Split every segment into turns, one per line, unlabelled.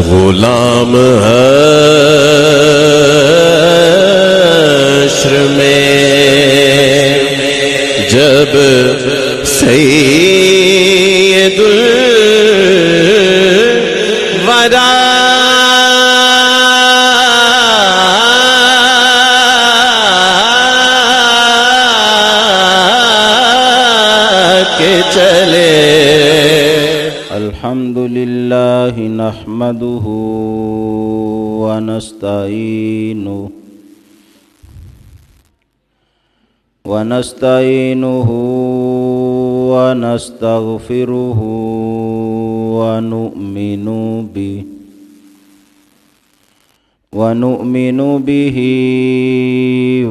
غلام حشر میں جب سید الورا کے چلے
الحمدللہ نحمدہ ونستعینہ ونستغفرہ ونؤمن بہ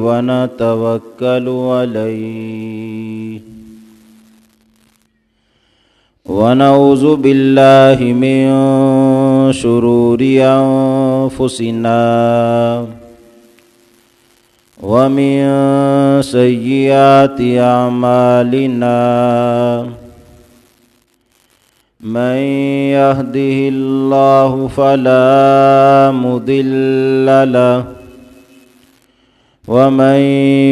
ونتوکل علیہ ونعوذ باللہ من شرور انفسنا ومن سیئات اعمالنا من يهده الله فلا مضل له ومن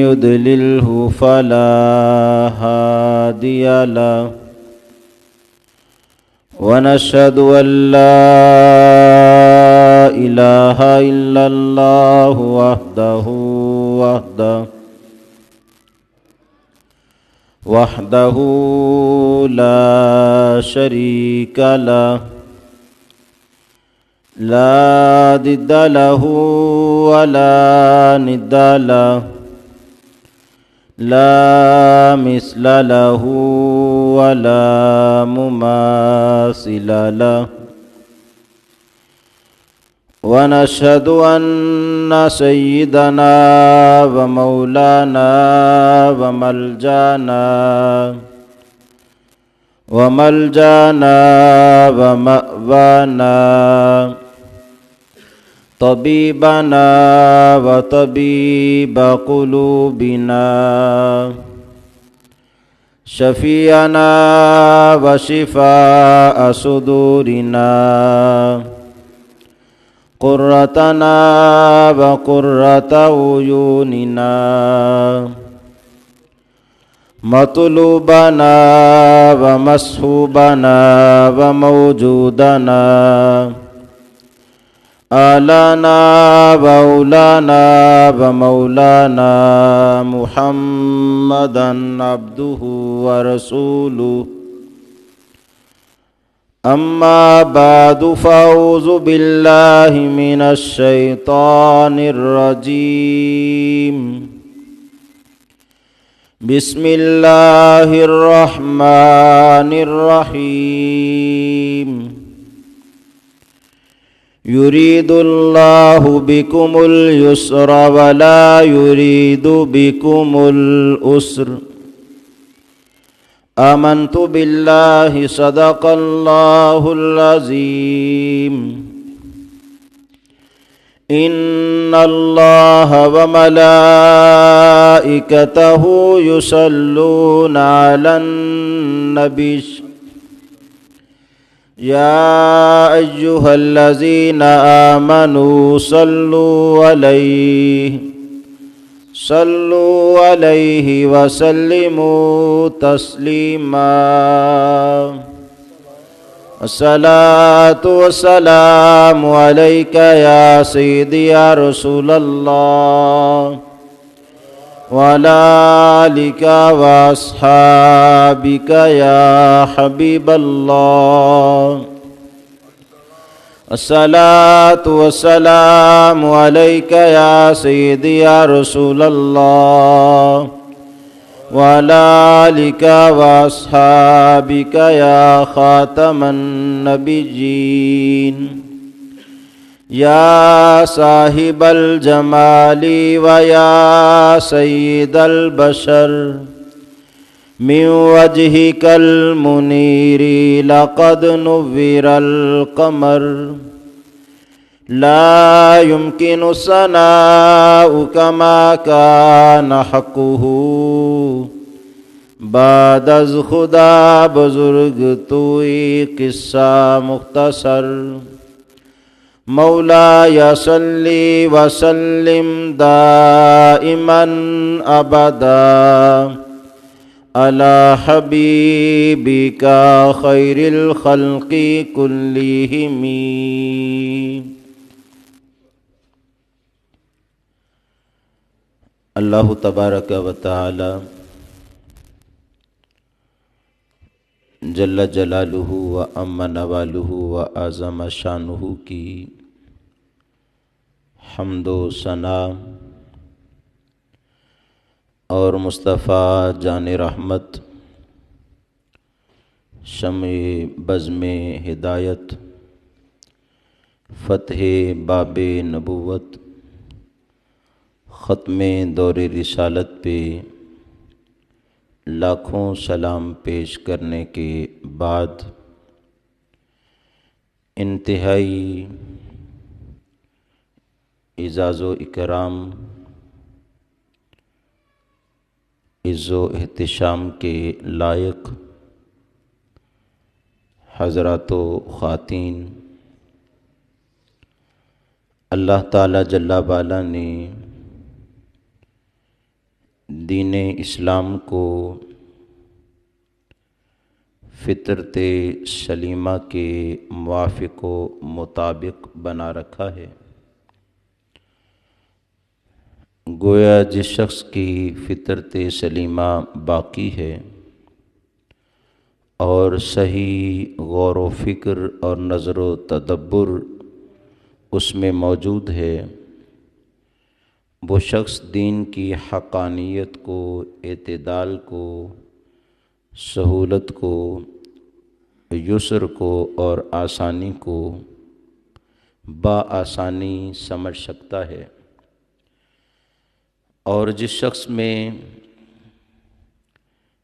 يضلله فلا هادي له ونشهد أن لا إله إلا الله وحده لا شريك له لا ضد له ولا ند له لا مثل له ولا مماثل له ونشهد أن سيدنا ومولانا وملجانا ومأوانا طبيبنا وطبيب قلوبنا شفيعنا وشفاء صدورنا قرتنا وقرة عيوننا مطلوبنا ومصحوبنا وموجودنا آلانا وأولانا ومولانا محمدا عبده ورسوله أما بعد فأعوذ بالله من الشيطان الرجيم بسم الله الرحمن الرحيم يريد الله بكم اليسر ولا يريد بكم العسر آمنت بالله صدق الله العظيم إن الله وملائكته يصلون على النبي يا أيها الذين آمنوا صلوا عليه وسلموا تسليما الصلاة والسلام عليك يا سيدي يا رسول الله وعلى آلك وأصحابك يا حبيب الله الصلاة والسلام عليك يا سيدي يا رسول الله وعلى آلك وأصحابك يا خاتم النبيين يا صاحب الجمال ويا سيد البشر من وجهك المنير لقد نور القمر لا يمكن ثناؤ كما كان حقه بعد از خدا بزرگ توئی قصہ مختصر مولاي صل وسلم دائما أبدا على حبيبك خير الخلق كلهم. اللہ تبارک و تعالی جل جلالہ و عم نوالہ و اعظم شانہ کی حمد و ثنا اور مصطفیٰ جان رحمت شمع بزم ہدایت فتح باب نبوت ختم دور رسالت پہ لاکھوں سلام پیش کرنے کے بعد انتہائی اعزاز و اکرام عز و احتشام کے لائق حضرات و خواتین، اللہ تعالی جل وعلا نے دین اسلام کو فطرت سلیمہ کے موافق و مطابق بنا رکھا ہے۔ گویا جس شخص کی فطرت سلیمہ باقی ہے اور صحیح غور و فکر اور نظر و تدبر اس میں موجود ہے، وہ شخص دین کی حقانیت کو، اعتدال کو، سہولت کو، یسر کو اور آسانی کو بآسانی سمجھ سکتا ہے۔ اور جس شخص میں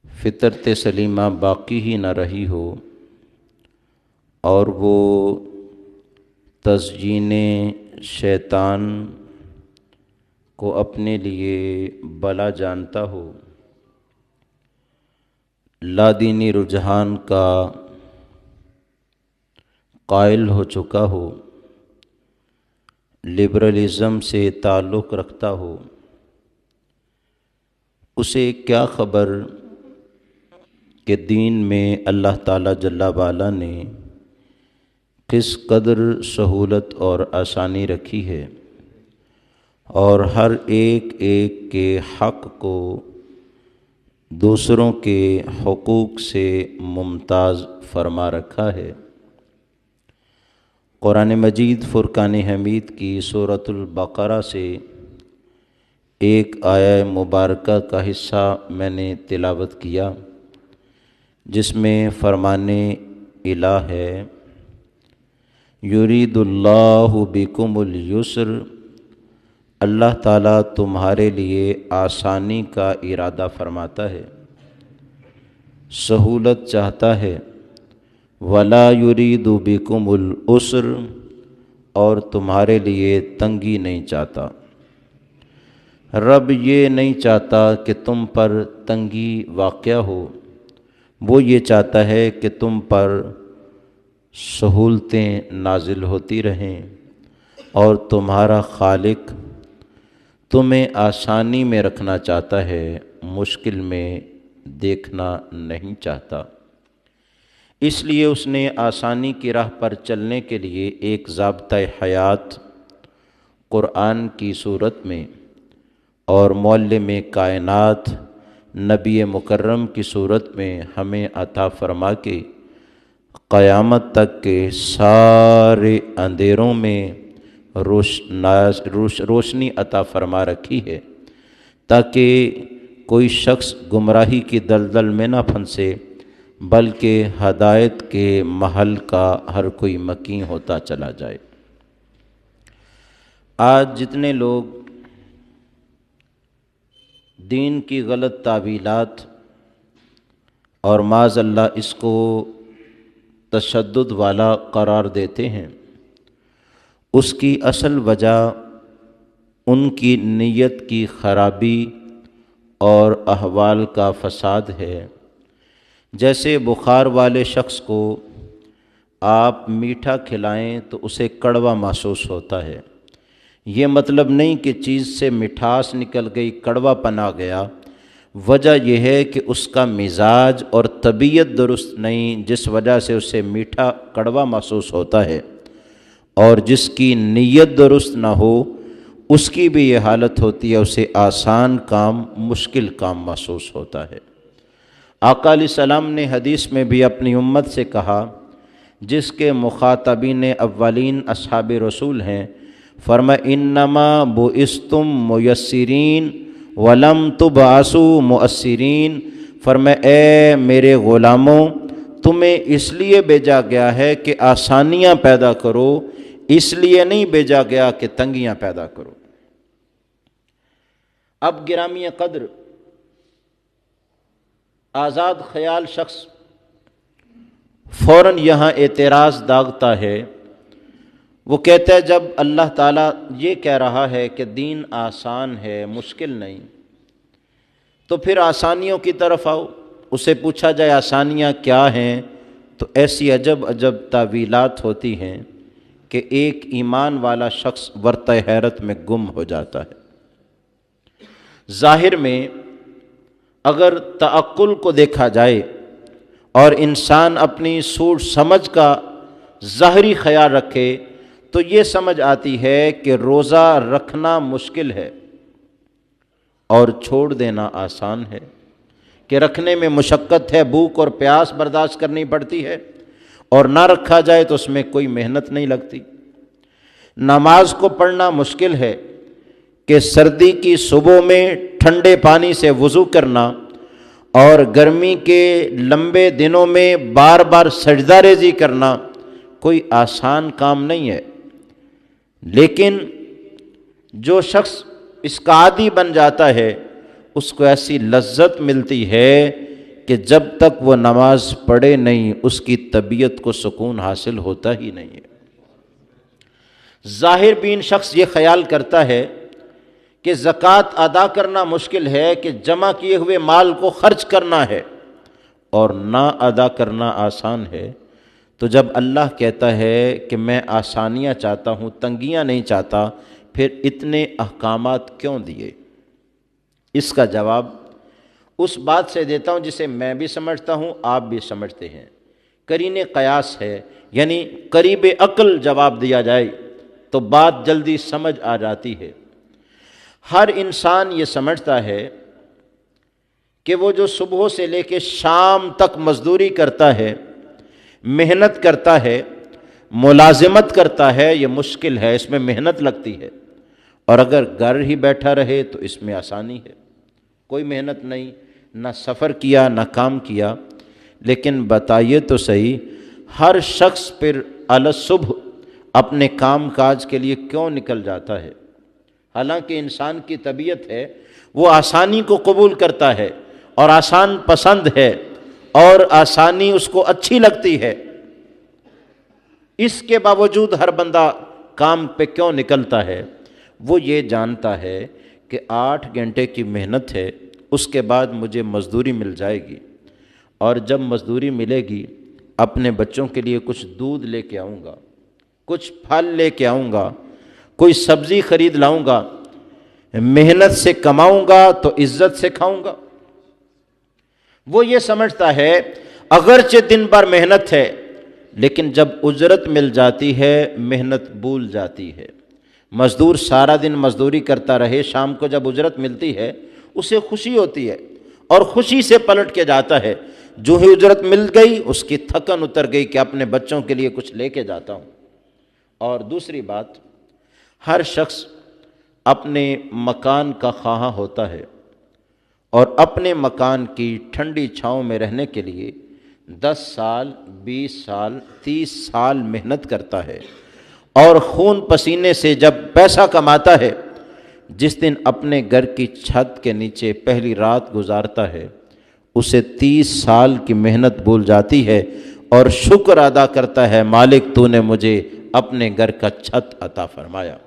فطرت سلیمہ باقی ہی نہ رہی ہو اور وہ تزیین شیطان کو اپنے لیے بلا جانتا ہو، لادینی رجحان کا قائل ہو چکا ہو، لبرلزم سے تعلق رکھتا ہو، اسے کیا خبر کہ دین میں اللہ تعالی جل وعلا نے کس قدر سہولت اور آسانی رکھی ہے اور ہر ایک ایک کے حق کو دوسروں کے حقوق سے ممتاز فرما رکھا ہے۔ قرآن مجید فرقان حمید کی سورۃ البقرہ سے ایک آیہ مبارکہ کا حصہ میں نے تلاوت کیا، جس میں فرمان الہ ہے، یرید اللہ بکم الیسر، اللہ تعالیٰ تمہارے لیے آسانی کا ارادہ فرماتا ہے، سہولت چاہتا ہے، ولا یرید بکم العسر، اور تمہارے لیے تنگی نہیں چاہتا۔ رب یہ نہیں چاہتا کہ تم پر تنگی واقع ہو، وہ یہ چاہتا ہے کہ تم پر سہولتیں نازل ہوتی رہیں، اور تمہارا خالق تمہیں آسانی میں رکھنا چاہتا ہے، مشکل میں دیکھنا نہیں چاہتا۔ اس لیے اس نے آسانی کی راہ پر چلنے کے لیے ایک ضابطۂ حیات قرآن کی صورت میں اور معلم کائنات نبی مکرم کی صورت میں ہمیں عطا فرما کے قیامت تک کے سارے اندھیروں میں روشنی عطا فرما رکھی ہے، تاکہ کوئی شخص گمراہی کی دلدل میں نہ پھنسے، بلکہ ہدایت کے محل کا ہر کوئی مکین ہوتا چلا جائے۔ آج جتنے لوگ دین کی غلط تعویلات اور معاذ اللہ اس کو تشدد والا قرار دیتے ہیں، اس کی اصل وجہ ان کی نیت کی خرابی اور احوال کا فساد ہے۔ جیسے بخار والے شخص کو آپ میٹھا کھلائیں تو اسے کڑوا محسوس ہوتا ہے۔ یہ مطلب نہیں کہ چیز سے مٹھاس نکل گئی، کڑوا پن آ گیا، وجہ یہ ہے کہ اس کا مزاج اور طبیعت درست نہیں، جس وجہ سے اسے میٹھا کڑوا محسوس ہوتا ہے۔ اور جس کی نیت درست نہ ہو اس کی بھی یہ حالت ہوتی ہے، اسے آسان کام مشکل کام محسوس ہوتا ہے۔ آقا علیہ السلام نے حدیث میں بھی اپنی امت سے کہا، جس کے مخاطبین اولین اصحاب رسول ہیں، فرمایا انما بعثتم میسرین ولم تبعثوا مؤثرین، فرمایا اے میرے غلاموں، تمہیں اس لیے بھیجا گیا ہے کہ آسانیاں پیدا کرو، اس لیے نہیں بھیجا گیا کہ تنگیاں پیدا کرو۔ اب گرامی قدر، آزاد خیال شخص فوراً یہاں اعتراض داغتا ہے، وہ کہتا ہے جب اللہ تعالیٰ یہ کہہ رہا ہے کہ دین آسان ہے، مشکل نہیں، تو پھر آسانیوں کی طرف آؤ۔ اسے پوچھا جائے آسانیاں کیا ہیں تو ایسی عجب عجب تعویلات ہوتی ہیں کہ ایک ایمان والا شخص ورطہ حیرت میں گم ہو جاتا ہے۔ ظاہر میں اگر تعقل کو دیکھا جائے اور انسان اپنی سوچ سمجھ کا ظاہری خیال رکھے تو یہ سمجھ آتی ہے کہ روزہ رکھنا مشکل ہے اور چھوڑ دینا آسان ہے، کہ رکھنے میں مشقت ہے، بھوک اور پیاس برداشت کرنی پڑتی ہے، اور نہ رکھا جائے تو اس میں کوئی محنت نہیں لگتی۔ نماز کو پڑھنا مشکل ہے، کہ سردی کی صبح میں ٹھنڈے پانی سے وضو کرنا اور گرمی کے لمبے دنوں میں بار بار سجدہ ریزی کرنا کوئی آسان کام نہیں ہے، لیکن جو شخص اس کا عادی بن جاتا ہے اس کو ایسی لذت ملتی ہے کہ جب تک وہ نماز پڑھے نہیں اس کی طبیعت کو سکون حاصل ہوتا ہی نہیں ہے۔ ظاہر بین شخص یہ خیال کرتا ہے کہ زکوٰۃ ادا کرنا مشکل ہے، کہ جمع کیے ہوئے مال کو خرچ کرنا ہے، اور نہ ادا کرنا آسان ہے۔ تو جب اللہ کہتا ہے کہ میں آسانیاں چاہتا ہوں، تنگیاں نہیں چاہتا، پھر اتنے احکامات کیوں دیے؟ اس کا جواب اس بات سے دیتا ہوں جسے میں بھی سمجھتا ہوں، آپ بھی سمجھتے ہیں، قرین قیاس ہے، یعنی قریب عقل جواب دیا جائے تو بات جلدی سمجھ آ جاتی ہے۔ ہر انسان یہ سمجھتا ہے کہ وہ جو صبح سے لے کے شام تک مزدوری کرتا ہے، محنت کرتا ہے، ملازمت کرتا ہے، یہ مشکل ہے، اس میں محنت لگتی ہے، اور اگر گھر ہی بیٹھا رہے تو اس میں آسانی ہے، کوئی محنت نہیں، نہ سفر کیا نہ کام کیا۔ لیکن بتائیے تو صحیح، ہر شخص پھر الصبح اپنے کام کاج کے لیے کیوں نکل جاتا ہے؟ حالانکہ انسان کی طبیعت ہے وہ آسانی کو قبول کرتا ہے اور آسان پسند ہے اور آسانی اس کو اچھی لگتی ہے، اس کے باوجود ہر بندہ کام پہ کیوں نکلتا ہے؟ وہ یہ جانتا ہے کہ 8 گھنٹے کی محنت ہے، اس کے بعد مجھے مزدوری مل جائے گی، اور جب مزدوری ملے گی اپنے بچوں کے لیے کچھ دودھ لے کے آؤں گا، کچھ پھل لے کے آؤں گا، کوئی سبزی خرید لاؤں گا، محنت سے کماؤں گا تو عزت سے کھاؤں گا۔ وہ یہ سمجھتا ہے اگرچہ دن بھر محنت ہے لیکن جب اجرت مل جاتی ہے محنت بھول جاتی ہے۔ مزدور سارا دن مزدوری کرتا رہے، شام کو جب اجرت ملتی ہے اسے خوشی ہوتی ہے اور خوشی سے پلٹ کے جاتا ہے، جو ہی اجرت مل گئی اس کی تھکن اتر گئی کہ اپنے بچوں کے لیے کچھ لے کے جاتا ہوں۔ اور دوسری بات، ہر شخص اپنے مکان کا خواہاں ہوتا ہے اور اپنے مکان کی ٹھنڈی چھاؤں میں رہنے کے لیے 10 سال 20 سال 30 سال محنت کرتا ہے، اور خون پسینے سے جب پیسہ کماتا ہے، جس دن اپنے گھر کی چھت کے نیچے پہلی رات گزارتا ہے اسے 30 سال کی محنت بھول جاتی ہے اور شکر ادا کرتا ہے، مالک تو نے مجھے اپنے گھر کا چھت عطا فرمایا۔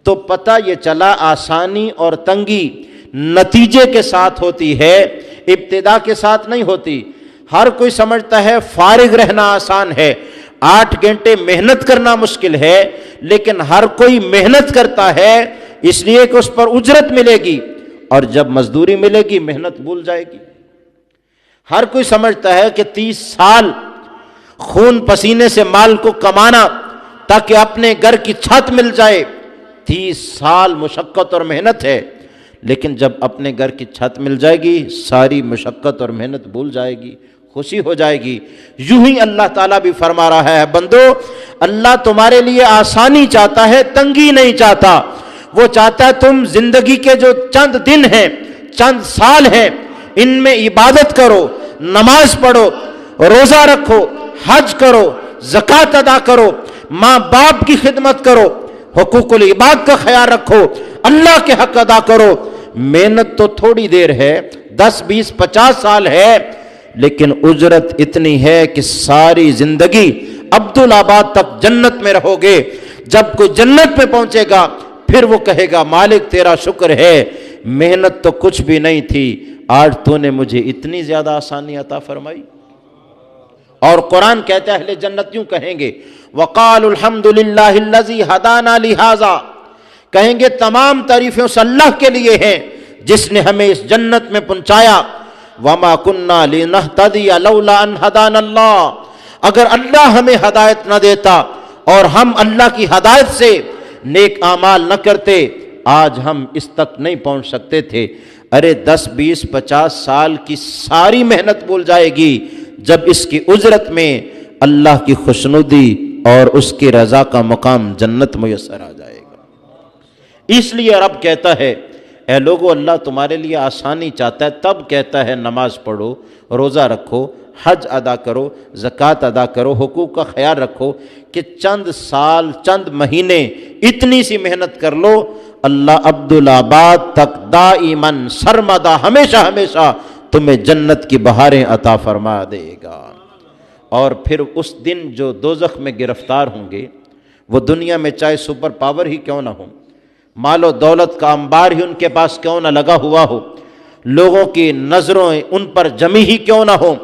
تو پتہ یہ چلا آسانی اور تنگی نتیجے کے ساتھ ہوتی ہے، ابتدا کے ساتھ نہیں ہوتی۔ ہر کوئی سمجھتا ہے فارغ رہنا آسان ہے، 8 گھنٹے محنت کرنا مشکل ہے، لیکن ہر کوئی محنت کرتا ہے اس لیے کہ اس پر اجرت ملے گی، اور جب مزدوری ملے گی محنت بھول جائے گی۔ ہر کوئی سمجھتا ہے کہ 30 سال خون پسینے سے مال کو کمانا تاکہ اپنے گھر کی چھت مل جائے، 30 سال مشقت اور محنت ہے، لیکن جب اپنے گھر کی چھت مل جائے گی ساری مشقت اور محنت بھول جائے گی، خوشی ہو جائے گی۔ یوں ہی اللہ تعالیٰ بھی فرما رہا ہے، بندو اللہ تمہارے لیے آسانی چاہتا ہے، تنگی نہیں چاہتا۔ وہ چاہتا ہے تم زندگی کے جو چند دن ہیں، چند سال ہیں، ان میں عبادت کرو، نماز پڑھو، روزہ رکھو، حج کرو، زکوٰۃ ادا کرو، ماں باپ کی خدمت کرو، حقوق العباد کا خیال رکھو، اللہ کے حق ادا کرو۔ محنت تو تھوڑی دیر ہے، 10 20 50 سال ہے، لیکن اجرت اتنی ہے کہ ساری زندگی عبدالآباد تک جنت میں رہو گے۔ جب کوئی جنت میں پہنچے گا پھر وہ کہے گا مالک تیرا شکر ہے، محنت تو کچھ بھی نہیں تھی، آج تو نے مجھے اتنی زیادہ آسانی عطا فرمائی۔ اور قرآن کہتا ہے اہل جنت یوں کہیں گے، وَقَالُوا الْحَمْدُ لِلَّهِ الَّذِي هَدَانَا لِهَذَا، کہیں گے تمام تعریفیں اس اللہ کے لیے ہیں جس نے ہمیں اس جنت میں پہنچایا۔ وَمَا كُنَّا لِنَهْتَدِيَ لَوْلَا أَنْ هَدَانَا اللَّهُ، اگر اللہ ہمیں ہدایت نہ دیتا اور ہم اللہ کی ہدایت سے نیک اعمال نہ کرتے آج ہم اس تک نہیں پہنچ سکتے تھے۔ ارے 10 20 50 سال کی ساری محنت بھول جائے گی جب اس کی اجرت میں اللہ کی خوشنودی اور اس کی رضا کا مقام جنت میسر آ جائے گا۔ اس لیے رب کہتا ہے اے لوگو اللہ تمہارے لیے آسانی چاہتا ہے، تب کہتا ہے نماز پڑھو، روزہ رکھو، حج ادا کرو، زکوٰۃ ادا کرو، حقوق کا خیال رکھو، کہ چند سال چند مہینے اتنی سی محنت کر لو، اللہ عبدالآباد تک دائماً سرمدہ ہمیشہ ہمیشہ تمہیں جنت کی بہاریں عطا فرما دے گا۔ اور پھر اس دن جو دوزخ میں گرفتار ہوں گے وہ دنیا میں چاہے سپر پاور ہی کیوں نہ ہو، مال و دولت کا انبار ہی ان کے پاس کیوں نہ لگا ہوا ہو، لوگوں کی نظروں ان پر جمی ہی کیوں نہ ہو،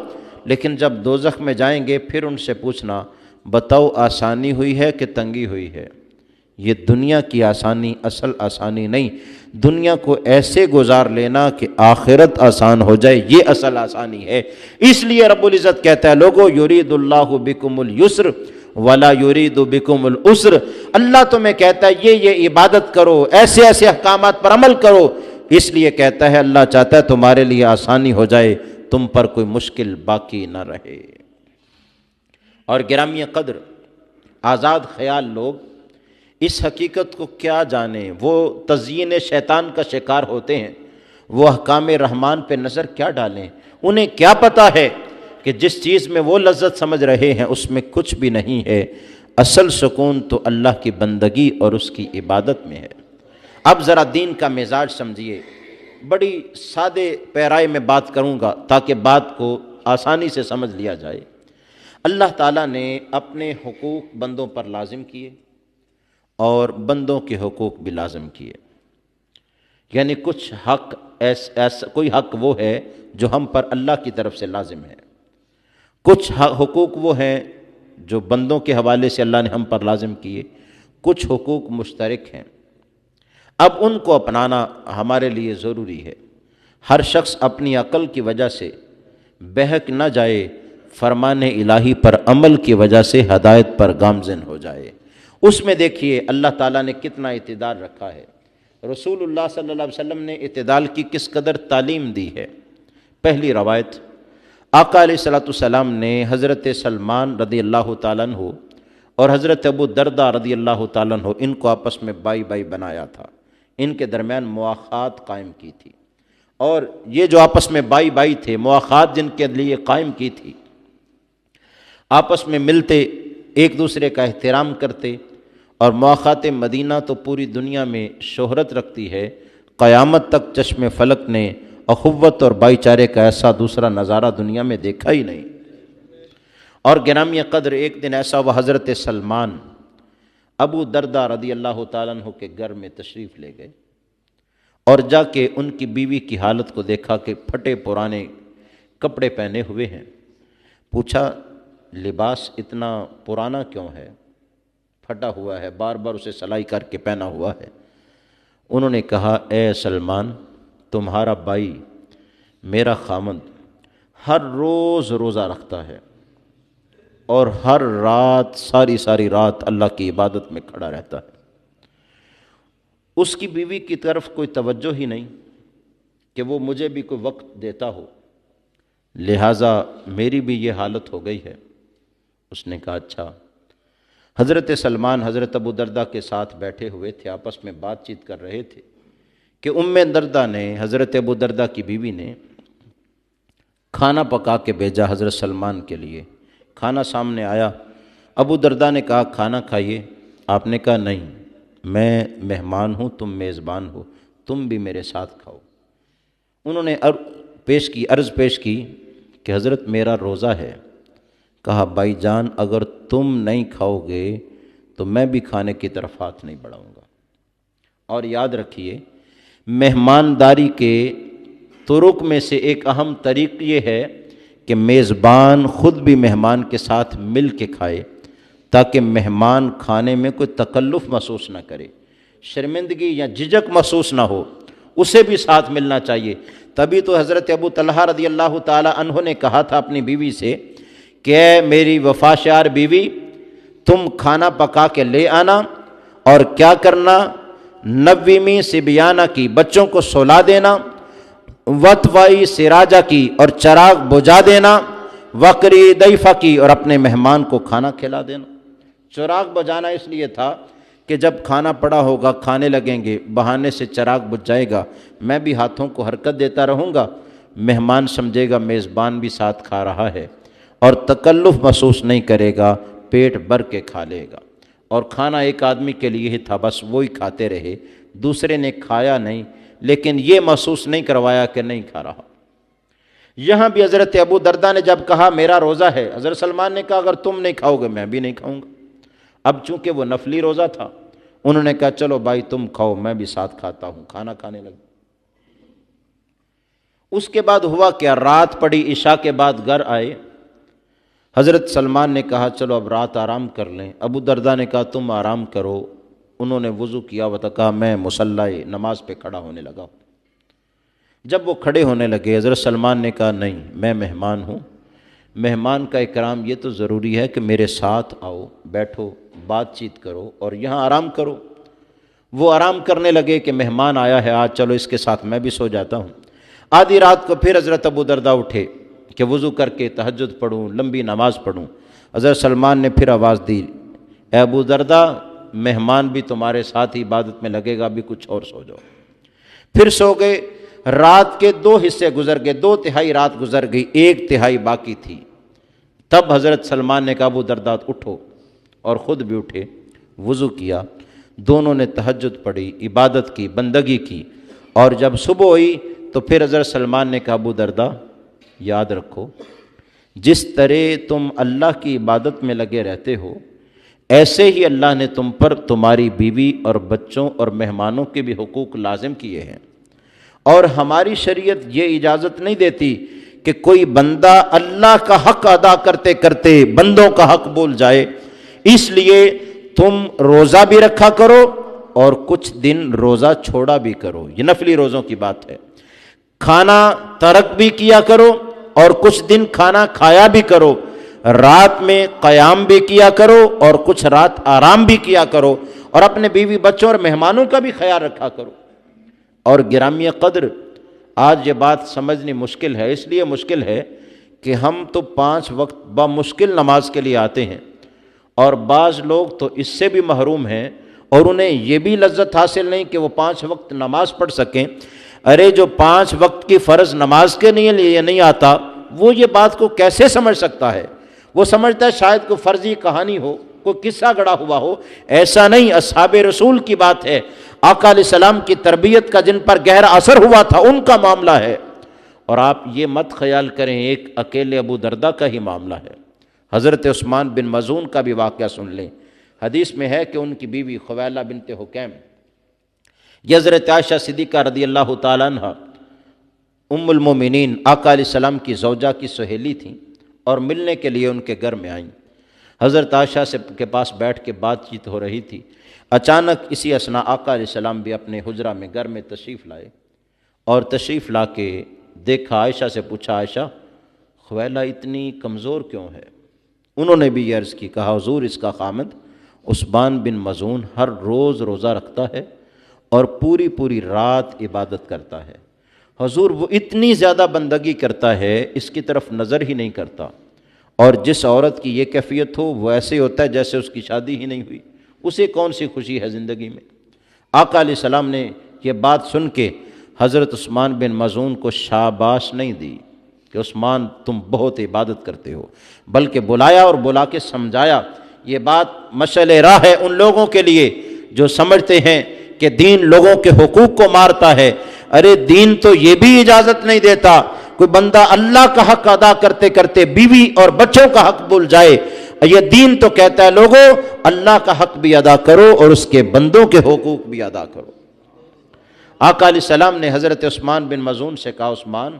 لیکن جب دوزخ میں جائیں گے پھر ان سے پوچھنا بتاؤ آسانی ہوئی ہے کہ تنگی ہوئی ہے؟ یہ دنیا کی آسانی اصل آسانی نہیں، دنیا کو ایسے گزار لینا کہ آخرت آسان ہو جائے، یہ اصل آسانی ہے۔ اس لیے رب العزت کہتا ہے لوگو یرید اللہ بکم اليسر ولا یرید بکم العسر، اللہ تمہیں کہتا ہے یہ عبادت کرو، ایسے ایسے احکامات پر عمل کرو، اس لیے کہتا ہے اللہ چاہتا ہے تمہارے لیے آسانی ہو جائے، تم پر کوئی مشکل باقی نہ رہے۔ اور گرامی قدر آزاد خیال لوگ اس حقیقت کو کیا جانیں، وہ تزیین شیطان کا شکار ہوتے ہیں، وہ احکام رحمان پہ نظر کیا ڈالیں، انہیں کیا پتہ ہے کہ جس چیز میں وہ لذت سمجھ رہے ہیں اس میں کچھ بھی نہیں ہے، اصل سکون تو اللہ کی بندگی اور اس کی عبادت میں ہے۔ اب ذرا دین کا مزاج سمجھیے، بڑی سادے پیرائے میں بات کروں گا تاکہ بات کو آسانی سے سمجھ لیا جائے۔ اللہ تعالیٰ نے اپنے حقوق بندوں پر لازم کیے اور بندوں کے حقوق بھی لازم کیے، یعنی کچھ حق کوئی حق وہ ہے جو ہم پر اللہ کی طرف سے لازم ہے، کچھ حقوق وہ ہیں جو بندوں کے حوالے سے اللہ نے ہم پر لازم کیے، کچھ حقوق مشترک ہیں۔ اب ان کو اپنانا ہمارے لیے ضروری ہے، ہر شخص اپنی عقل کی وجہ سے بہک نہ جائے، فرمان الہی پر عمل کی وجہ سے ہدایت پر گامزن ہو جائے۔ اس میں دیکھیے اللہ تعالیٰ نے کتنا اعتدال رکھا ہے، رسول اللہ صلی اللہ علیہ وسلم نے اعتدال کی کس قدر تعلیم دی ہے۔ پہلی روایت آقا علیہ الصلوۃ والسلام نے حضرت سلمان رضی اللہ تعالیٰ عنہ اور حضرت ابو دردہ رضی اللہ تعالیٰ عنہ ان کو آپس میں بائی بائی بنایا تھا، ان کے درمیان مواخات قائم کی تھی، اور یہ جو آپس میں بائی بائی تھے، مواخات جن کے لیے قائم کی تھی، آپس میں ملتے، ایک دوسرے کا احترام کرتے، اور مواخات مدینہ تو پوری دنیا میں شہرت رکھتی ہے، قیامت تک چشم فلک نے اخوت اور بھائی چارے کا ایسا دوسرا نظارہ دنیا میں دیکھا ہی نہیں۔ اور گرامی قدر ایک دن ایسا وہ حضرت سلمان ابو دردہ رضی اللہ تعالیٰ عنہ کے گھر میں تشریف لے گئے اور جا کے ان کی بیوی کی حالت کو دیکھا کہ پھٹے پرانے کپڑے پہنے ہوئے ہیں، پوچھا لباس اتنا پرانا کیوں ہے، پھٹا ہوا ہے، بار بار اسے سلائی کر کے پہنا ہوا ہے؟ انہوں نے کہا اے سلمان، تمہارا بھائی میرا خامند ہر روز روزہ رکھتا ہے اور ہر رات ساری رات اللہ کی عبادت میں کھڑا رہتا ہے، اس کی بیوی کی طرف کوئی توجہ ہی نہیں کہ وہ مجھے بھی کوئی وقت دیتا ہو، لہٰذا میری بھی یہ حالت ہو گئی ہے۔ اس نے کہا اچھا۔ حضرت سلمان حضرت ابو دردہ کے ساتھ بیٹھے ہوئے تھے، آپس میں بات چیت کر رہے تھے کہ ام دردہ نے، حضرت ابو دردہ کی بیوی نے کھانا پکا کے بھیجا حضرت سلمان کے لیے۔ کھانا سامنے آیا، ابو دردہ نے کہا کھانا کھائیے، آپ نے کہا نہیں، میں مہمان ہوں، تم میزبان ہو، تم بھی میرے ساتھ کھاؤ۔ انہوں نے عرض پیش کی کہ حضرت میرا روزہ ہے۔ کہا بھائی جان، اگر تم نہیں کھاؤ گے تو میں بھی کھانے کی طرف ہاتھ نہیں بڑھاؤں گا۔ اور یاد رکھیے، مہمانداری کے طرق میں سے ایک اہم طریق یہ ہے کہ میزبان خود بھی مہمان کے ساتھ مل کے کھائے، تاکہ مہمان کھانے میں کوئی تکلف محسوس نہ کرے، شرمندگی یا جھجک محسوس نہ ہو، اسے بھی ساتھ ملنا چاہیے۔ تبھی تو حضرت ابو طلحہ رضی اللہ تعالی عنہ نے کہا تھا اپنی بیوی سے کہ اے میری وفاشار بیوی، تم کھانا پکا کے لے آنا اور کیا کرنا، نویمی سبیانہ کی، بچوں کو سلا دینا، وطوائی سراجہ کی، اور چراغ بجھا دینا، وقری ضیفہ کی، اور اپنے مہمان کو کھانا کھلا دینا۔ چراغ بجھانا اس لیے تھا کہ جب کھانا پڑا ہوگا، کھانے لگیں گے، بہانے سے چراغ بجھ جائے گا، میں بھی ہاتھوں کو حرکت دیتا رہوں گا، مہمان سمجھے گا میزبان بھی ساتھ کھا رہا ہے اور تکلف محسوس نہیں کرے گا، پیٹ بھر کے کھا لے گا۔ اور کھانا ایک آدمی کے لیے ہی تھا، بس وہی کھاتے رہے، دوسرے نے کھایا نہیں، لیکن یہ محسوس نہیں کروایا کہ نہیں کھا رہا۔ یہاں بھی حضرت ابو دردہ نے جب کہا میرا روزہ ہے، حضرت سلمان نے کہا اگر تم نہیں کھاؤ گے میں بھی نہیں کھاؤں گا۔ اب چونکہ وہ نفلی روزہ تھا، انہوں نے کہا چلو بھائی تم کھاؤ، میں بھی ساتھ کھاتا ہوں، کھانا کھانے لگے۔ اس کے بعد ہوا کیا، رات پڑی، عشاء کے بعد گھر آئے، حضرت سلمان نے کہا چلو اب رات آرام کر لیں، ابو دردہ نے کہا تم آرام کرو۔ انہوں نے وضو کیا و کہا میں مصلی نماز پہ کھڑا ہونے لگا۔ جب وہ کھڑے ہونے لگے، حضرت سلمان نے کہا نہیں، میں مہمان ہوں، مہمان کا اکرام یہ تو ضروری ہے کہ میرے ساتھ آؤ، بیٹھو، بات چیت کرو اور یہاں آرام کرو۔ وہ آرام کرنے لگے کہ مہمان آیا ہے آج، چلو اس کے ساتھ میں بھی سو جاتا ہوں۔ آدھی رات کو پھر حضرت ابو دردہ اٹھے کہ وضو کر کے تہجد پڑھوں، لمبی نماز پڑھوں۔ حضرت سلمان نے پھر آواز دی اے ابو دردہ، مہمان بھی تمہارے ساتھ ہی عبادت میں لگے گا، بھی کچھ اور سو جاؤ۔ پھر سو گئے۔ رات کے 2 حصے گزر گئے، 2/3 رات گزر گئی، 1/3 باقی تھی۔ تب حضرت سلمان نے کہا ابو دردہ اٹھو، اور خود بھی اٹھے، وضو کیا، دونوں نے تہجد پڑھی، عبادت کی، بندگی کی، اور جب صبح ہوئی تو پھر حضرت سلمان نے کہا ابو دردہ یاد رکھو، جس طرح تم اللہ کی عبادت میں لگے رہتے ہو، ایسے ہی اللہ نے تم پر تمہاری بیوی اور بچوں اور مہمانوں کے بھی حقوق لازم کیے ہیں، اور ہماری شریعت یہ اجازت نہیں دیتی کہ کوئی بندہ اللہ کا حق ادا کرتے کرتے بندوں کا حق بھول جائے۔ اس لیے تم روزہ بھی رکھا کرو اور کچھ دن روزہ چھوڑا بھی کرو، یہ نفلی روزوں کی بات ہے۔ کھانا ترک بھی کیا کرو اور کچھ دن کھانا کھایا بھی کرو، رات میں قیام بھی کیا کرو اور کچھ رات آرام بھی کیا کرو، اور اپنے بیوی بچوں اور مہمانوں کا بھی خیال رکھا کرو۔ اور گرامی قدر، آج یہ بات سمجھنی مشکل ہے، اس لیے مشکل ہے کہ ہم تو 5 وقت بمشکل نماز کے لیے آتے ہیں، اور بعض لوگ تو اس سے بھی محروم ہیں، اور انہیں یہ بھی لذت حاصل نہیں کہ وہ 5 وقت نماز پڑھ سکیں۔ ارے جو 5 وقت کی فرض نماز کے لیے نہیں آتا، وہ یہ بات کو کیسے سمجھ سکتا ہے؟ وہ سمجھتا ہے شاید کوئی فرضی کہانی ہو، کوئی قصہ گڑا ہوا ہو۔ ایسا نہیں، اصحاب رسول کی بات ہے، آقا علیہ السلام کی تربیت کا جن پر گہرا اثر ہوا تھا ان کا معاملہ ہے۔ اور آپ یہ مت خیال کریں ایک اکیلے ابو دردہ کا ہی معاملہ ہے، حضرت عثمان بن مظعون کا بھی واقعہ سن لیں۔ حدیث میں ہے کہ ان کی بیوی خویلہ بنت حکیم، یہ حضرت عائشہ صدیقہ رضی اللہ تعالیٰ عنہ ام المومنین آقا علیہ السلام کی زوجہ کی سہیلی تھیں، اور ملنے کے لیے ان کے گھر میں آئیں۔ حضرت عائشہ کے پاس بیٹھ کے بات چیت ہو رہی تھی، اچانک اسی اثنا آقا علیہ السلام بھی اپنے حجرہ میں گھر میں تشریف لائے، اور تشریف لا کے دیکھا، عائشہ سے پوچھا، عائشہ خویلہ اتنی کمزور کیوں ہے؟ انہوں نے بھی یہ عرض کی، کہا حضور اس کا خامد عثمان بن مظعون ہر روز روزہ رکھتا ہے اور پوری پوری رات عبادت کرتا ہے، حضور وہ اتنی زیادہ بندگی کرتا ہے اس کی طرف نظر ہی نہیں کرتا، اور جس عورت کی یہ کیفیت ہو وہ ایسے ہوتا ہے جیسے اس کی شادی ہی نہیں ہوئی، اسے کون سی خوشی ہے زندگی میں۔ آقا علیہ السلام نے یہ بات سن کے حضرت عثمان بن مظعون کو شاباش نہیں دی کہ عثمان تم بہت عبادت کرتے ہو، بلکہ بلایا اور بلا کے سمجھایا۔ یہ بات مشعل راہ ہے ان لوگوں کے لیے جو سمجھتے ہیں کہ دین لوگوں کے حقوق کو مارتا ہے۔ ارے دین تو یہ بھی اجازت نہیں دیتا کوئی بندہ اللہ کا حق ادا کرتے کرتے بیوی اور بچوں کا حق بھول جائے۔ یہ دین تو کہتا ہے لوگوں اللہ کا حق بھی ادا کرو اور اس کے بندوں کے حقوق بھی ادا کرو۔ آقا علیہ السلام نے حضرت عثمان بن مظعون سے کہا، عثمان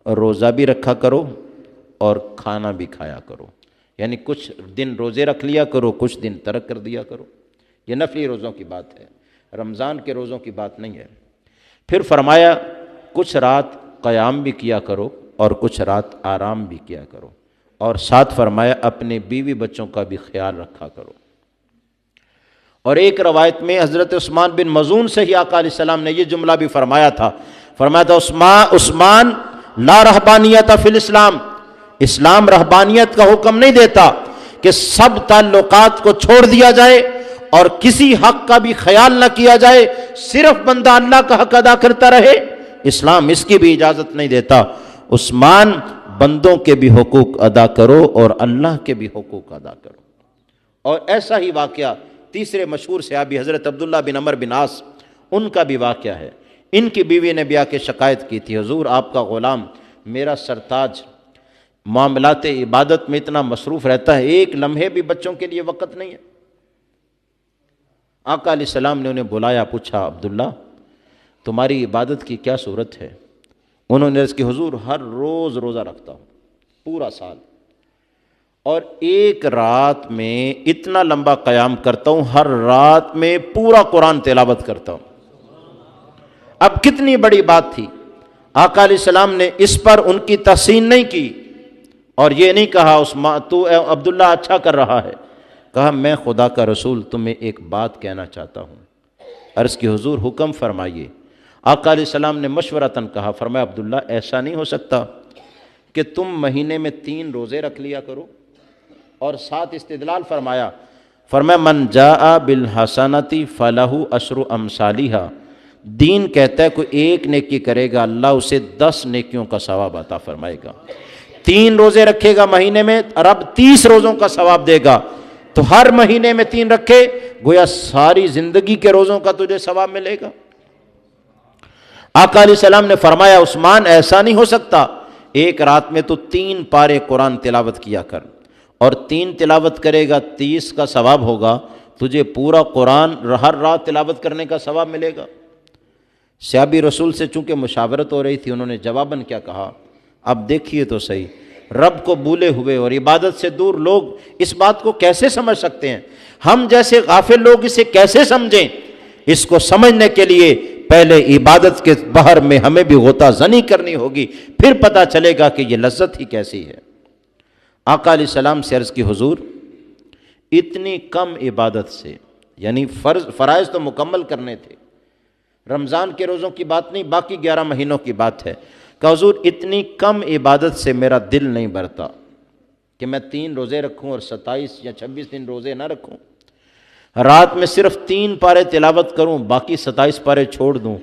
روزہ بھی رکھا کرو اور کھانا بھی کھایا کرو، یعنی کچھ دن روزے رکھ لیا کرو، کچھ دن ترک کر دیا کرو۔ یہ نفلی روزوں کی بات ہے، رمضان کے روزوں کی بات نہیں ہے۔ پھر فرمایا کچھ رات قیام بھی کیا کرو اور کچھ رات آرام بھی کیا کرو، اور ساتھ فرمایا اپنے بیوی بچوں کا بھی خیال رکھا کرو۔ اور ایک روایت میں حضرت عثمان بن مظعون سے ہی آقا علیہ السلام نے یہ جملہ بھی فرمایا تھا، فرمایا تھا عثمان لا رہبانیت فی الاسلام، اسلام رہبانیت کا حکم نہیں دیتا کہ سب تعلقات کو چھوڑ دیا جائے اور کسی حق کا بھی خیال نہ کیا جائے، صرف بندہ اللہ کا حق ادا کرتا رہے۔ اسلام اس کی بھی اجازت نہیں دیتا۔ عثمان بندوں کے بھی حقوق ادا کرو اور اللہ کے بھی حقوق ادا کرو۔ اور ایسا ہی واقعہ تیسرے مشہور صحابی حضرت عبداللہ بن عمر بن عاص، ان کا بھی واقعہ ہے۔ ان کی بیوی نے بھی آ کے شکایت کی تھی، حضور آپ کا غلام میرا سرتاج معاملات عبادت میں اتنا مصروف رہتا ہے، ایک لمحے بھی بچوں کے لیے وقت نہیں ہے۔ آقا علیہ السلام نے انہیں بلایا، پوچھا عبداللہ تمہاری عبادت کی کیا صورت ہے؟ انہوں نے عرض کی حضور ہر روز روزہ رکھتا ہوں پورا سال، اور ایک رات میں اتنا لمبا قیام کرتا ہوں، ہر رات میں پورا قرآن تلاوت کرتا ہوں۔ اب کتنی بڑی بات تھی۔ آقا علیہ السلام نے اس پر ان کی تحسین نہیں کی اور یہ نہیں کہا عثمان تو عبداللہ اچھا کر رہا ہے، کہا میں خدا کا رسول تمہیں ایک بات کہنا چاہتا ہوں۔ عرض کی حضور حکم فرمائیے۔ آقا علیہ السلام نے مشورتاً کہا، فرمایا عبداللہ ایسا نہیں ہو سکتا کہ تم مہینے میں 3 روزے رکھ لیا کرو، اور ساتھ استدلال فرمایا من جاء بالحسنۃ فلہ عشر امثالھا، دین کہتا ہے کوئی ایک نیکی کرے گا اللہ اسے 10 نیکیوں کا ثواب عطا فرمائے گا۔ 3 روزے رکھے گا مہینے میں، رب 30 روزوں کا ثواب دے گا، تو ہر مہینے میں 3 رکھے گویا ساری زندگی کے روزوں کا تجھے ثواب ملے گا۔ آقا علیہ السلام نے فرمایا عثمان ایسا نہیں ہو سکتا، ایک رات میں تو 3 پارے قرآن تلاوت کیا کر، اور 3 تلاوت کرے گا 30 کا ثواب ہوگا، تجھے پورا قرآن ہر رات تلاوت کرنے کا ثواب ملے گا۔ صحابی رسول سے چونکہ مشاورت ہو رہی تھی، انہوں نے جواباً کیا کہا، اب دیکھیے تو صحیح، رب کو بھولے ہوئے اور عبادت سے دور لوگ اس بات کو کیسے سمجھ سکتے ہیں؟ ہم جیسے غافل لوگ اسے کیسے سمجھیں؟ اس کو سمجھنے کے لیے پہلے عبادت کے بحر میں ہمیں بھی غوطہ زنی کرنی ہوگی، پھر پتہ چلے گا کہ یہ لذت ہی کیسی ہے۔ آقا علیہ السلام سے عرض کی حضور اتنی کم عبادت سے، یعنی فرائض تو مکمل کرنے تھے، رمضان کے روزوں کی بات نہیں، باقی 11 مہینوں کی بات ہے، کہ حضور اتنی کم عبادت سے میرا دل نہیں بھرتا کہ میں 3 روزے رکھوں اور 27 یا 26 دن روزے نہ رکھوں، رات میں صرف 3 پارے تلاوت کروں، باقی 27 پارے چھوڑ دوں۔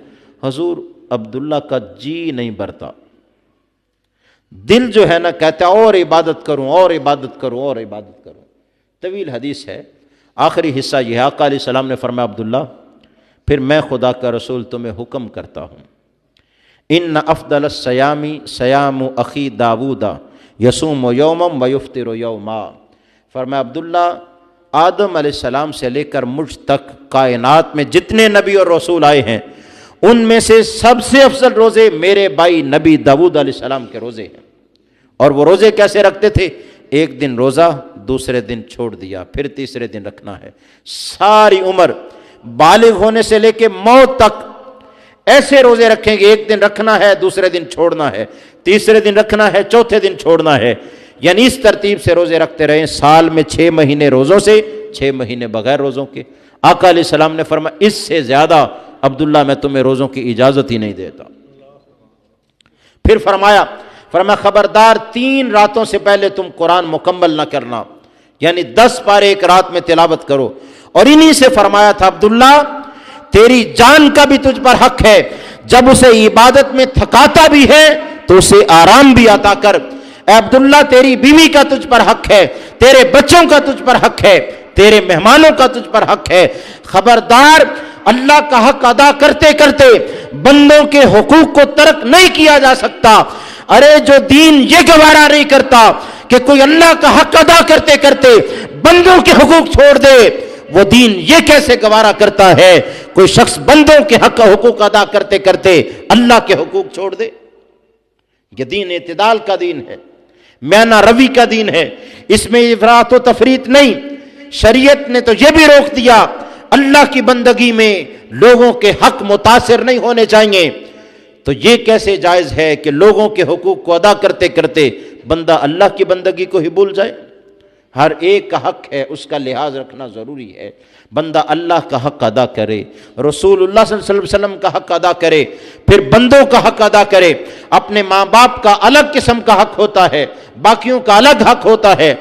حضور عبداللہ کا جی نہیں بھرتا، دل جو ہے نا کہتا ہے اور عبادت کروں اور عبادت کروں اور عبادت کروں۔ طویل حدیث ہے، آخری حصہ یہ ہے، آقا علیہ السلام نے فرمایا عبداللہ پھر میں خدا کا رسول تمہیں حکم کرتا ہوں، ان افضل الصیام صیام اخی داود یصوم یوما ویفطر یوما۔ فرمایا عبداللہ آدم علیہ السلام سے لے کر مجھ تک کائنات میں جتنے نبی اور رسول آئے ہیں ان میں سے سب سے افضل روزے میرے بھائی نبی داؤد علیہ السلام کے روزے ہیں، اور وہ روزے کیسے رکھتے تھے؟ ایک دن روزہ، دوسرے دن چھوڑ دیا، پھر تیسرے دن رکھنا ہے۔ ساری عمر بالغ ہونے سے لے کے موت تک ایسے روزے رکھیں گے، ایک دن رکھنا ہے، دوسرے دن چھوڑنا ہے، تیسرے دن رکھنا ہے، چوتھے دن چھوڑنا ہے، یعنی اس ترتیب سے روزے رکھتے رہیں، سال میں 6 مہینے روزوں سے، 6 مہینے بغیر روزوں کے۔ آقا علیہ السلام نے فرمایا اس سے زیادہ عبداللہ میں تمہیں روزوں کی اجازت ہی نہیں دیتا۔ پھر فرمایا خبردار 3 راتوں سے پہلے تم قرآن مکمل نہ کرنا، یعنی 10 پارے ایک رات میں تلاوت کرو۔ اور انہی سے فرمایا تھا عبداللہ تیری جان کا بھی تجھ پر حق ہے، جب اسے عبادت میں تھکاتا بھی ہے تو اسے آرام بھی عطا کر۔ اے عبداللہ تیری بیوی کا تجھ پر حق ہے، تیرے بچوں کا تجھ پر حق ہے، تیرے مہمانوں کا تجھ پر حق ہے۔ خبردار اللہ کا حق ادا کرتے کرتے بندوں کے حقوق کو ترک نہیں کیا جا سکتا۔ ارے جو دین یہ گوارا نہیں کرتا کہ کوئی اللہ کا حق ادا کرتے کرتے بندوں کے حقوق چھوڑ دے، وہ دین یہ کیسے گوارا کرتا ہے کوئی شخص بندوں کے حق حقوق ادا کرتے کرتے اللہ کے حقوق چھوڑ دے؟ یہ دین اعتدال کا دین ہے، میانہ روی کا دین ہے، اس میں افراط و تفریط نہیں۔ شریعت نے تو یہ بھی روک دیا اللہ کی بندگی میں لوگوں کے حق متاثر نہیں ہونے چاہیے، تو یہ کیسے جائز ہے کہ لوگوں کے حقوق کو ادا کرتے کرتے بندہ اللہ کی بندگی کو ہی بھول جائے؟ ہر ایک کا حق ہے، اس کا لحاظ رکھنا ضروری ہے۔ بندہ اللہ کا حق ادا کرے، رسول اللہ صلی اللہ علیہ وسلم کا حق ادا کرے، پھر بندوں کا حق ادا کرے۔ اپنے ماں باپ کا الگ قسم کا حق ہوتا ہے، باقیوں کا الگ حق ہوتا ہے۔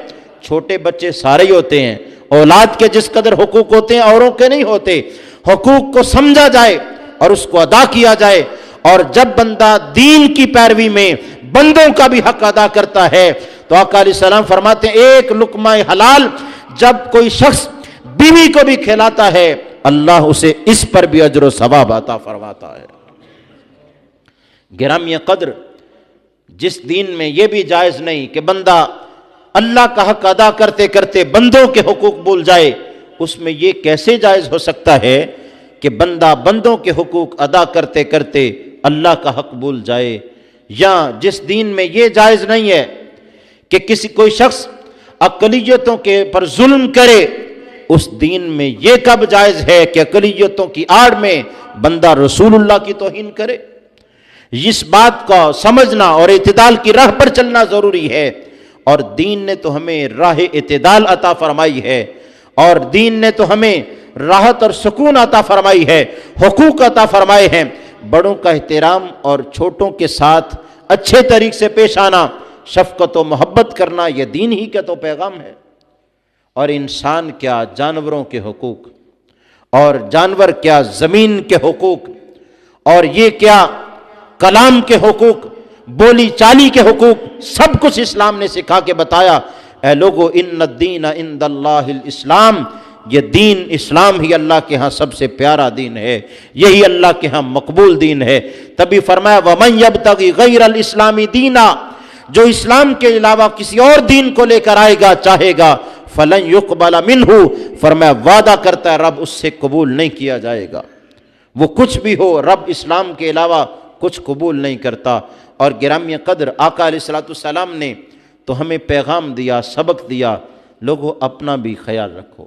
چھوٹے بچے سارے ہی ہوتے ہیں، اولاد کے جس قدر حقوق ہوتے ہیں اوروں کے نہیں ہوتے۔ حقوق کو سمجھا جائے اور اس کو ادا کیا جائے، اور جب بندہ دین کی پیروی میں بندوں کا بھی حق ادا کرتا ہے تو آقا علیہ السلام فرماتے ہیں ایک لقمہ حلال جب کوئی شخص بیوی کو بھی کھلاتا ہے اللہ اسے اس پر بھی اجر و ثواب عطا فرماتا ہے۔ گرامی قدر، جس دین میں یہ بھی جائز نہیں کہ بندہ اللہ کا حق ادا کرتے کرتے بندوں کے حقوق بھول جائے، اس میں یہ کیسے جائز ہو سکتا ہے کہ بندہ بندوں کے حقوق ادا کرتے کرتے اللہ کا حق بھول جائے؟ یا جس دین میں یہ جائز نہیں ہے کہ کوئی شخص اقلیتوں کے پر ظلم کرے، اس دین میں یہ کب جائز ہے کہ اقلیتوں کی آڑ میں بندہ رسول اللہ کی توہین کرے؟ اس بات کا سمجھنا اور اعتدال کی راہ پر چلنا ضروری ہے، اور دین نے تو ہمیں راہ اعتدال عطا فرمائی ہے، اور دین نے تو ہمیں راحت اور سکون عطا فرمائی ہے، حقوق عطا فرمائے ہیں۔ بڑوں کا احترام اور چھوٹوں کے ساتھ اچھے طریقے سے پیش آنا، شفقت و محبت کرنا، یہ دین ہی کا تو پیغام ہے۔ اور انسان کیا جانوروں کے حقوق، اور جانور کیا زمین کے حقوق، اور یہ کیا کلام کے حقوق، بولی چالی کے حقوق، سب کچھ اسلام نے سکھا کے بتایا۔ اے لوگو ان الدین عند اللہ الاسلام، یہ دین اسلام ہی اللہ کے ہاں سب سے پیارا دین ہے، یہی اللہ کے ہاں مقبول دین ہے۔ تبھی فرمایا وَمَنْ يَبْتَغِ غَيْرَ الْإِسْلَامِ دِينًا، جو اسلام کے علاوہ کسی اور دین کو لے کر آئے گا چاہے گا فَلَنْ يُقْبَلَ مِنْهُ، فرمایا وعدہ کرتا ہے رب اس سے قبول نہیں کیا جائے گا۔ وہ کچھ بھی ہو، رب اسلام کے علاوہ کچھ قبول نہیں کرتا۔ اور گرامی قدر، آقا علیہ السلام نے تو ہمیں پیغام دیا، سبق دیا، لوگوں اپنا بھی خیال رکھو۔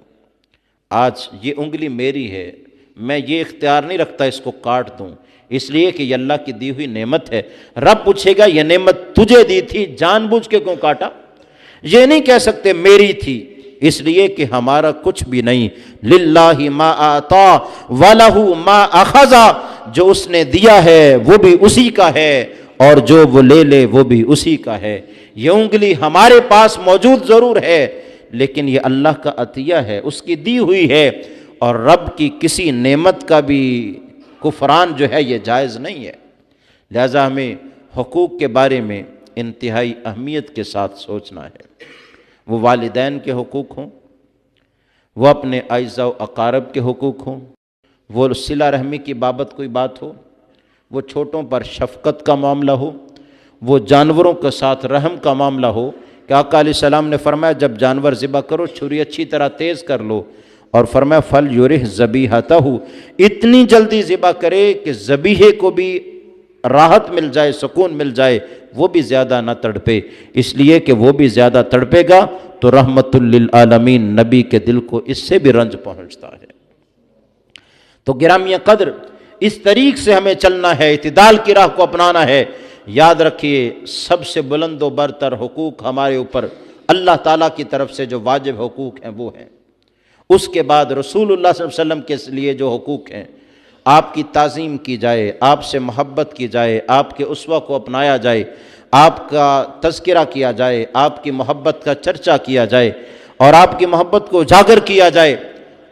آج یہ انگلی میری ہے، میں یہ اختیار نہیں رکھتا اس کو کاٹ دوں، اس لیے کہ یہ اللہ کی دی ہوئی نعمت ہے۔ رب پوچھے گا یہ نعمت تجھے دی تھی، جان بوجھ کے کیوں کاٹا؟ یہ نہیں کہہ سکتے میری تھی، اس لیے کہ ہمارا کچھ بھی نہیں۔ للہ ما آتا وَلَهُ ما اخذا، جو اس نے دیا ہے وہ بھی اسی کا ہے، اور جو وہ لے لے وہ بھی اسی کا ہے۔ یہ انگلی ہمارے پاس موجود ضرور ہے، لیکن یہ اللہ کا عطیہ ہے، اس کی دی ہوئی ہے، اور رب کی کسی نعمت کا بھی کفران جو ہے یہ جائز نہیں ہے۔ لہذا ہمیں حقوق کے بارے میں انتہائی اہمیت کے ساتھ سوچنا ہے۔ وہ والدین کے حقوق ہوں، وہ اپنے اعزاء و اقارب کے حقوق ہوں، وہ صلہ رحمی کی بابت کوئی بات ہو، وہ چھوٹوں پر شفقت کا معاملہ ہو، وہ جانوروں کے ساتھ رحم کا معاملہ ہو کہ آقا علیہ السلام نے فرمایا جب جانور ذبح کرو چھری اچھی طرح تیز کر لو، اور فرمایا فَلْيُرِحْ ذَبِیحَتَهُ، اتنی جلدی ذبح کرے کہ ذبیحے کو بھی راحت مل جائے، سکون مل جائے، وہ بھی زیادہ نہ تڑپے، اس لیے کہ وہ بھی زیادہ تڑپے گا تو رحمت للعالمین نبی کے دل کو اس سے بھی رنج پہنچتا ہے۔ تو گرامی قدر اس طریق سے ہمیں چلنا ہے، اعتدال کی راہ کو اپنانا ہے۔ یاد رکھیے سب سے بلند و برتر حقوق ہمارے اوپر اللہ تعالیٰ کی طرف سے جو واجب حقوق ہیں وہ ہیں، اس کے بعد رسول اللہ صلی اللہ علیہ وسلم کے لیے جو حقوق ہیں، آپ کی تعظیم کی جائے، آپ سے محبت کی جائے، آپ کے اسوہ کو اپنایا جائے، آپ کا تذکرہ کیا جائے، آپ کی محبت کا چرچا کیا جائے اور آپ کی محبت کو اجاگر کیا جائے،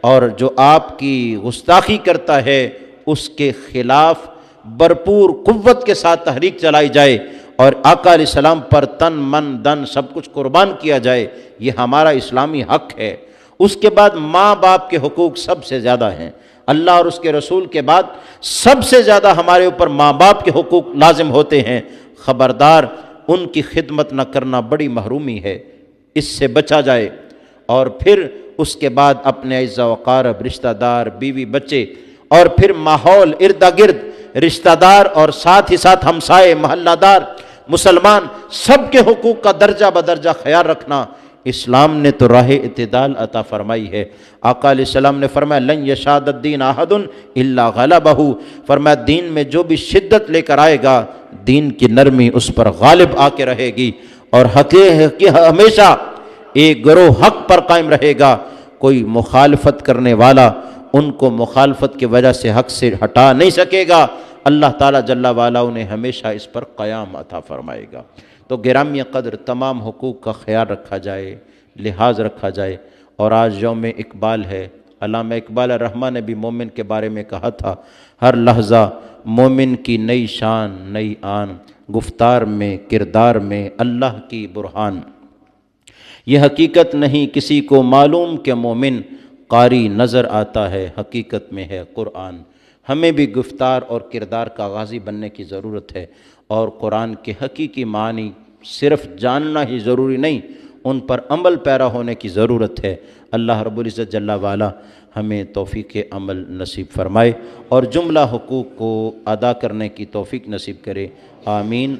اور جو آپ کی گستاخی کرتا ہے اس کے خلاف بھرپور قوت کے ساتھ تحریک چلائی جائے اور آقا علیہ السلام پر تن من دن سب کچھ قربان کیا جائے، یہ ہمارا اسلامی حق ہے۔ اس کے بعد ماں باپ کے حقوق سب سے زیادہ ہیں، اللہ اور اس کے رسول کے بعد سب سے زیادہ ہمارے اوپر ماں باپ کے حقوق لازم ہوتے ہیں۔ خبردار، ان کی خدمت نہ کرنا بڑی محرومی ہے، اس سے بچا جائے۔ اور پھر اس کے بعد اپنے اعزا و اقارب، رشتہ دار، بیوی بچے، اور پھر ماحول ارد گرد رشتہ دار اور ساتھ ہی ساتھ ہمسائے، محلہ دار، مسلمان، سب کے حقوق کا درجہ بدرجہ خیال رکھنا۔ اسلام نے تو راہ اعتدال عطا فرمائی ہے۔ آقا علیہ السلام نے فرمایا لن یشاد الدین احد الا غلبہ، فرمایا دین میں جو بھی شدت لے کر آئے گا دین کی نرمی اس پر غالب آ کے رہے گی، اور ہمیشہ ایک گروہ حق پر قائم رہے گا، کوئی مخالفت کرنے والا ان کو مخالفت کی وجہ سے حق سے ہٹا نہیں سکے گا۔ اللہ تعالیٰ جل وعلا انہیں ہمیشہ اس پر قیام عطا فرمائے گا۔ تو گرامی قدر تمام حقوق کا خیال رکھا جائے، لحاظ رکھا جائے۔ اور آج یوم اقبال ہے، علامہ اقبال الرحمن نے بھی مومن کے بارے میں کہا تھا، ہر لحظہ مومن کی نئی شان نئی آن، گفتار میں کردار میں اللہ کی برہان، یہ حقیقت نہیں کسی کو معلوم کہ مومن قاری نظر آتا ہے، حقیقت میں ہے قرآن۔ ہمیں بھی گفتار اور کردار کا غازی بننے کی ضرورت ہے، اور قرآن کے حقیقی معنی صرف جاننا ہی ضروری نہیں، ان پر عمل پیرا ہونے کی ضرورت ہے۔ اللہ رب العزت جل وعلا ہمیں توفیق عمل نصیب فرمائے اور جملہ حقوق کو ادا کرنے کی توفیق نصیب کرے، آمین۔